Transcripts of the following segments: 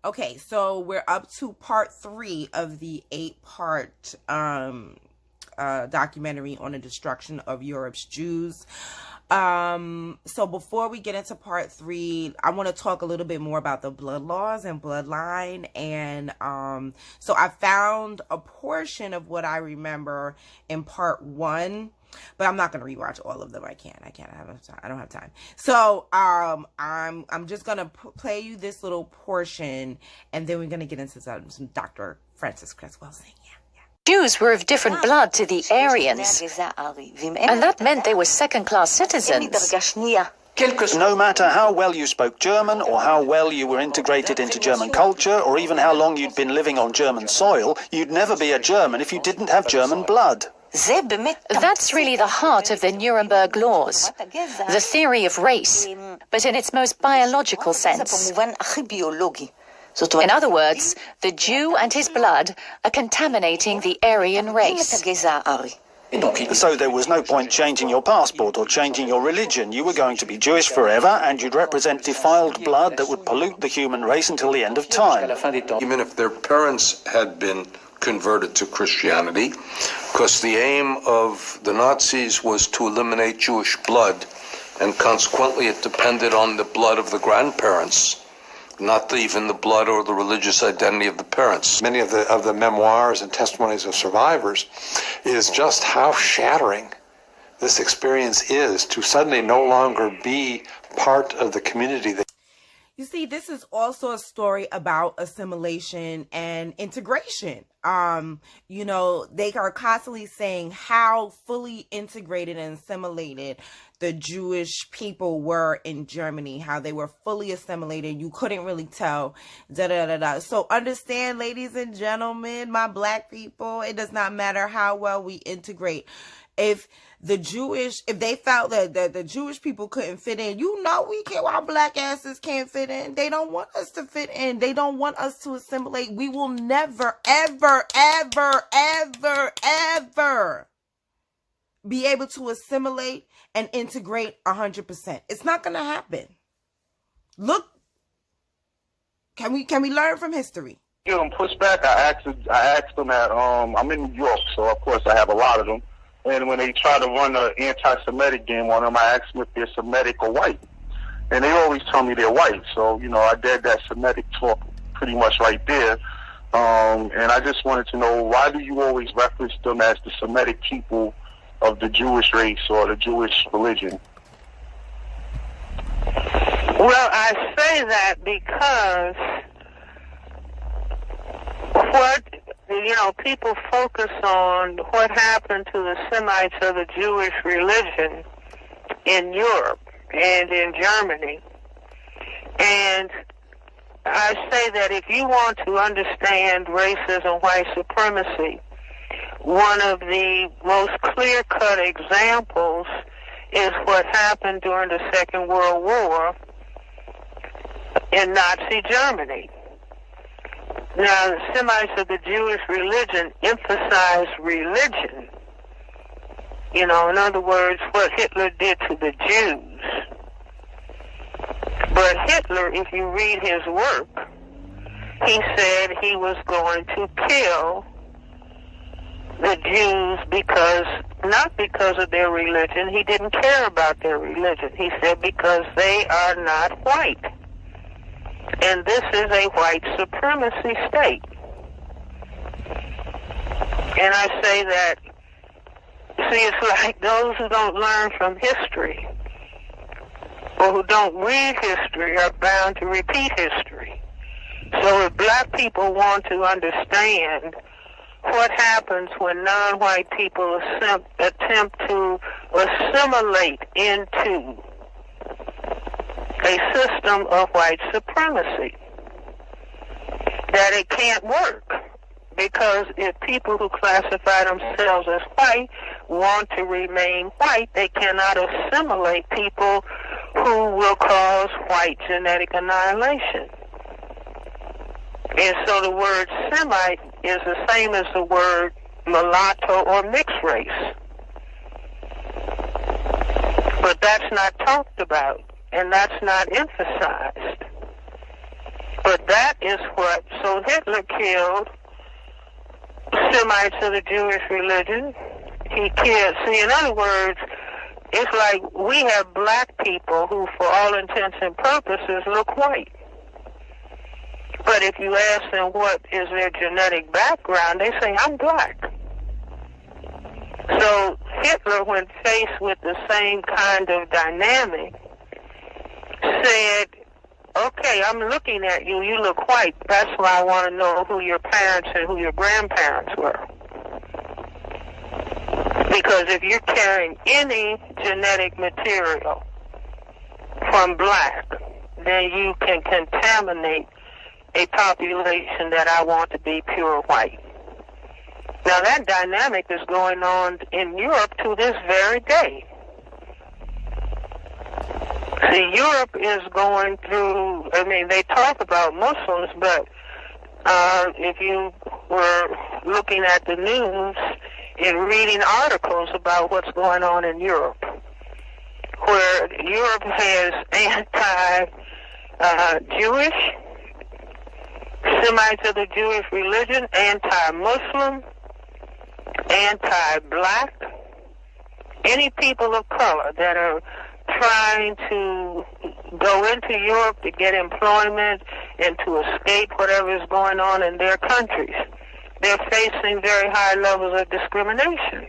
Okay, so we're up to part 3 of the 8-part documentary on the destruction of Europe's Jews. So before we get into part 3, I want to talk a little bit more about the blood laws and bloodline. And so I found a portion of what I remember in part 1. But I'm not gonna rewatch all of them. I don't have time. So I'm just gonna play you this little portion, and then we're gonna get into some Dr. Francis Creswell saying, Jews were of different blood to the Aryans, and that meant they were second-class citizens. No matter how well you spoke German, or how well you were integrated into German culture, or even how long you'd been living on German soil, you'd never be a German if you didn't have German blood. That's really the heart of the Nuremberg Laws, the theory of race, but in its most biological sense. In other words, the Jew and his blood are contaminating the Aryan race. So there was no point changing your passport or changing your religion. You were going to be Jewish forever, and you'd represent defiled blood that would pollute the human race until the end of time. Even if their parents had been converted to Christianity, because the aim of the Nazis was to eliminate Jewish blood, and consequently it depended on the blood of the grandparents, not even the blood or the religious identity of the parents. Many of the memoirs and testimonies of survivors is just how shattering this experience is, to suddenly no longer be part of the community. You see, this is also a story about assimilation and integration. You know, they are constantly saying how fully integrated and assimilated the Jewish people were in Germany, how they were fully assimilated. You couldn't really tell. So understand, ladies and gentlemen, my black people, it does not matter how well we integrate. If they felt that the Jewish people couldn't fit in, our black asses can't fit in. They don't want us to fit in. They don't want us to assimilate. We will never, ever, ever, ever, ever be able to assimilate and integrate 100%. It's not going to happen. Look, can we learn from history? Give them pushback. I asked them at I'm in New York, so of course I have a lot of them. And when they try to run an anti-Semitic game on them, I ask them if they're Semitic or white. And they always tell me they're white. So, I did that Semitic talk pretty much right there. And I just wanted to know, why do you always reference them as the Semitic people of the Jewish race or the Jewish religion? Well, I say that because people focus on what happened to the Semites of the Jewish religion in Europe and in Germany. And I say that if you want to understand racism, white supremacy, one of the most clear-cut examples is what happened during the Second World War in Nazi Germany. Now, the Semites of the Jewish religion emphasize religion. In other words, what Hitler did to the Jews. But Hitler, if you read his work, he said he was going to kill the Jews not because of their religion. He didn't care about their religion. He said because they are not white. And this is a white supremacy state. And I say that, it's like those who don't learn from history or who don't read history are bound to repeat history. So if black people want to understand what happens when non-white people attempt to assimilate into a system of white supremacy, that it can't work. Because if people who classify themselves as white want to remain white, they cannot assimilate people who will cause white genetic annihilation. And so the word Semite is the same as the word mulatto or mixed race. But that's not talked about, and that's not emphasized. But that is what? So Hitler killed Semites of the Jewish religion. He killed, see, in other words, it's like we have black people who, for all intents and purposes, look white. But if you ask them what is their genetic background, they say, I'm black. So Hitler, when faced with the same kind of dynamic, said, okay, I'm looking at you, you look white. That's why I want to know who your parents and who your grandparents were. Because if you're carrying any genetic material from black, then you can contaminate a population that I want to be pure white. Now that dynamic is going on in Europe to this very day. See, Europe is going through, I mean, they talk about Muslims, but if you were looking at the news and reading articles about what's going on in Europe, where Europe has anti-Jewish, Semites of the Jewish religion, anti-Muslim, anti-black, any people of color that are trying to go into Europe to get employment and to escape whatever is going on in their countries. They're facing very high levels of discrimination.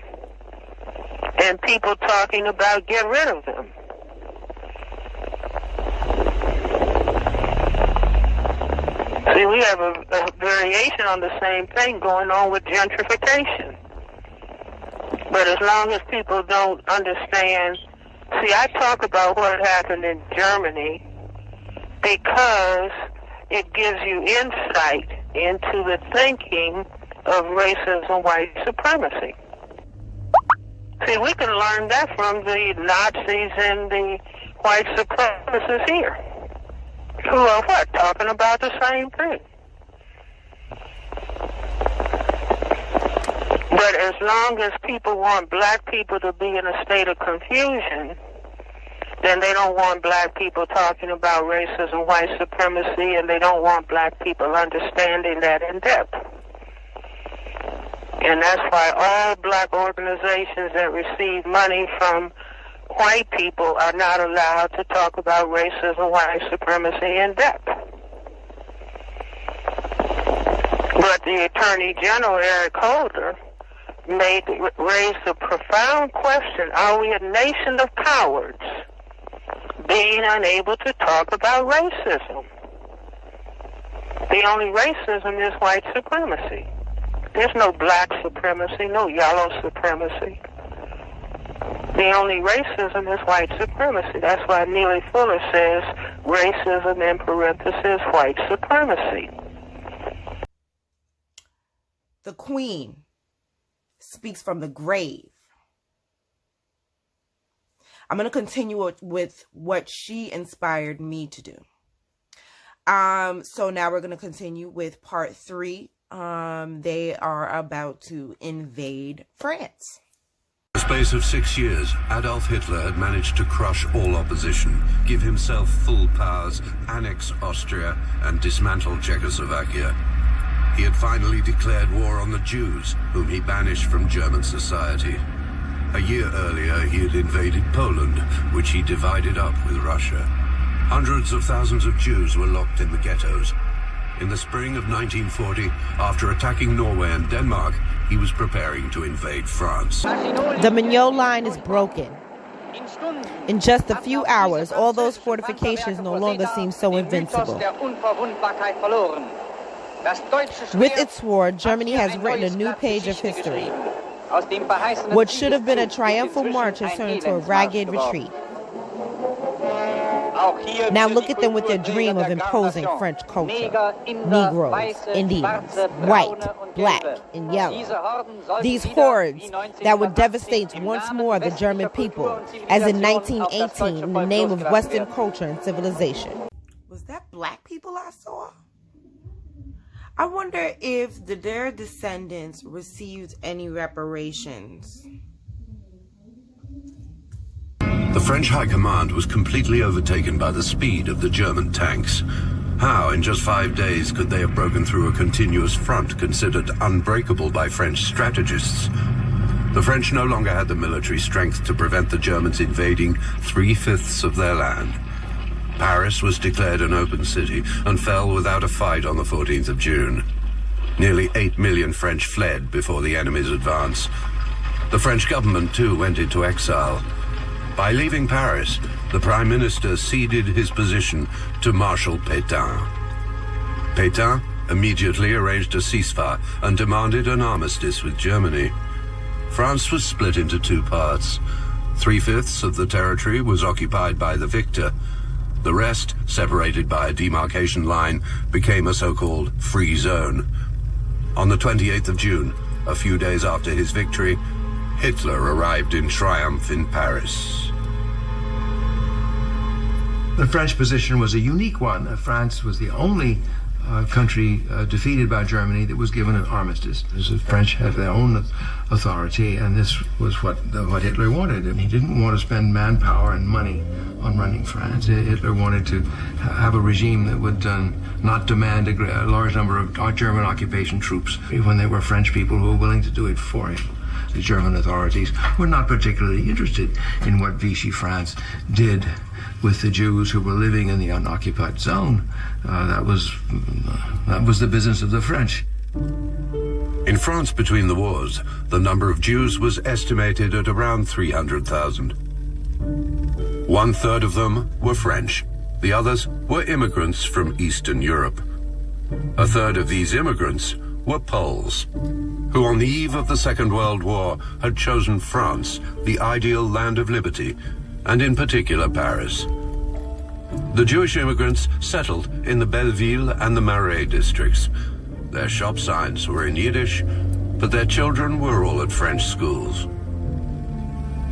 And people talking about get rid of them. See, we have a variation on the same thing going on with gentrification. But as long as people don't understand, see, I talk about what happened in Germany because it gives you insight into the thinking of racism, white supremacy. See, we can learn that from the Nazis and the white supremacists here, who are what? Talking about the same thing. But as long as people want black people to be in a state of confusion, then they don't want black people talking about racism, white supremacy, and they don't want black people understanding that in depth. And that's why all black organizations that receive money from white people are not allowed to talk about racism, white supremacy in depth. But the Attorney General, Eric Holder, raised a profound question: are we a nation of cowards, being unable to talk about racism? The only racism is white supremacy. There's no black supremacy, no yellow supremacy. The only racism is white supremacy. That's why Nealy Fuller says racism in parentheses white supremacy. The Queen speaks from the grave. I'm going to continue with what she inspired me to do. So now we're going to continue with part 3. They are about to invade France. In the space of 6 years, Adolf Hitler had managed to crush all opposition, give himself full powers, annex Austria, and dismantle Czechoslovakia. He had finally declared war on the Jews, whom he banished from German society. A year earlier, he had invaded Poland, which he divided up with Russia. Hundreds of thousands of Jews were locked in the ghettos. In the spring of 1940, after attacking Norway and Denmark, he was preparing to invade France. The Mignot line is broken. In just a few hours, all those fortifications no longer seem so invincible. With its war, Germany has written a new page of history. What should have been a triumphal march has turned into a ragged retreat. Now look at them with their dream of imposing French culture. Negroes, Indians, white, black, and yellow. These hordes that would devastate once more the German people, as in 1918 in the name of Western culture and civilization. Was that black people I saw? I wonder if their descendants received any reparations. The French high command was completely overtaken by the speed of the German tanks. How, in just 5 days, could they have broken through a continuous front considered unbreakable by French strategists? The French no longer had the military strength to prevent the Germans invading 3/5 of their land. Paris was declared an open city and fell without a fight on the 14th of June. Nearly 8 million French fled before the enemy's advance. The French government, too, went into exile. By leaving Paris, the Prime Minister ceded his position to Marshal Pétain. Pétain immediately arranged a ceasefire and demanded an armistice with Germany. France was split into two parts. 3/5 of the territory was occupied by the victor. The rest, separated by a demarcation line, became a so-called free zone. On the 28th of June, a few days after his victory, Hitler arrived in triumph in Paris. The French position was a unique one. France was the only country defeated by Germany that was given an armistice. The French have their own authority, and this was what Hitler wanted. And he didn't want to spend manpower and money on running France. Hitler wanted to have a regime that would not demand a large number of German occupation troops when there were French people who were willing to do it for him. The German authorities were not particularly interested in what Vichy France did with the Jews who were living in the unoccupied zone. That was the business of the French. In France between the wars, the number of Jews was estimated at around 300,000. 1/3 of them were French. The others were immigrants from Eastern Europe. 1/3 of these immigrants were Poles, who on the eve of the Second World War had chosen France, the ideal land of liberty, and in particular Paris. The Jewish immigrants settled in the Belleville and the Marais districts. Their shop signs were in Yiddish, but their children were all at French schools.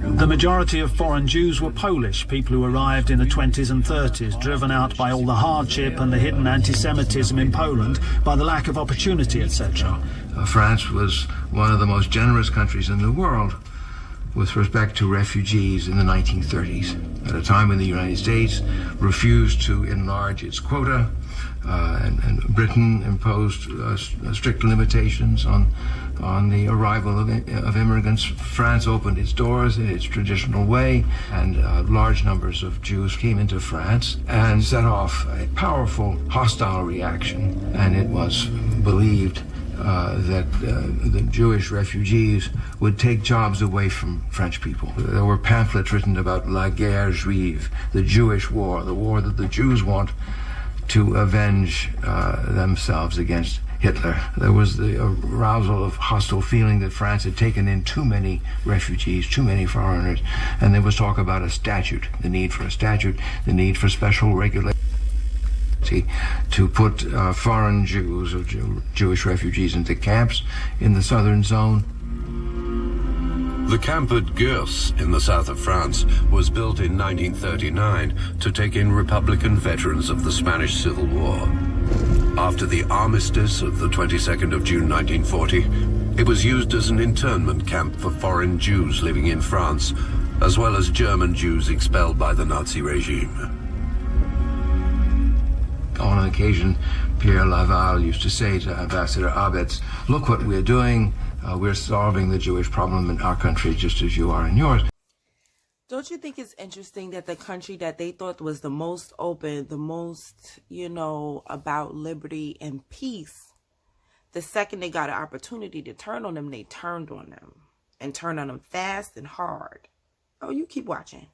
The majority of foreign Jews were Polish, people who arrived in the 20s and 30s, driven out by all the hardship and the hidden anti-Semitism in Poland, by the lack of opportunity, etc. France was one of the most generous countries in the world with respect to refugees in the 1930s, at a time when the United States refused to enlarge its quota, and Britain imposed strict limitations on the arrival of immigrants. France opened its doors in its traditional way, and large numbers of Jews came into France and set off a powerful hostile reaction. And it was believed that the Jewish refugees would take jobs away from French people. There were pamphlets written about La Guerre Juive, the Jewish war, the war that the Jews want to avenge themselves against Hitler. There was the arousal of hostile feeling that France had taken in too many refugees, too many foreigners, and there was talk about a statute, the need for a statute, the need for special regulation to put foreign Jews or Jewish refugees into camps in the southern zone. The camp at Gurs in the south of France was built in 1939 to take in Republican veterans of the Spanish Civil War. After the armistice of the 22nd of June 1940, it was used as an internment camp for foreign Jews living in France, as well as German Jews expelled by the Nazi regime. On an occasion, Pierre Laval used to say to Ambassador Abetz, "Look what we're doing. We're solving the Jewish problem in our country just as you are in yours." Don't you think it's interesting that the country that they thought was the most open, the most, about liberty and peace, the second they got an opportunity to turn on them, they turned on them, and turned on them fast and hard. Oh, you keep watching.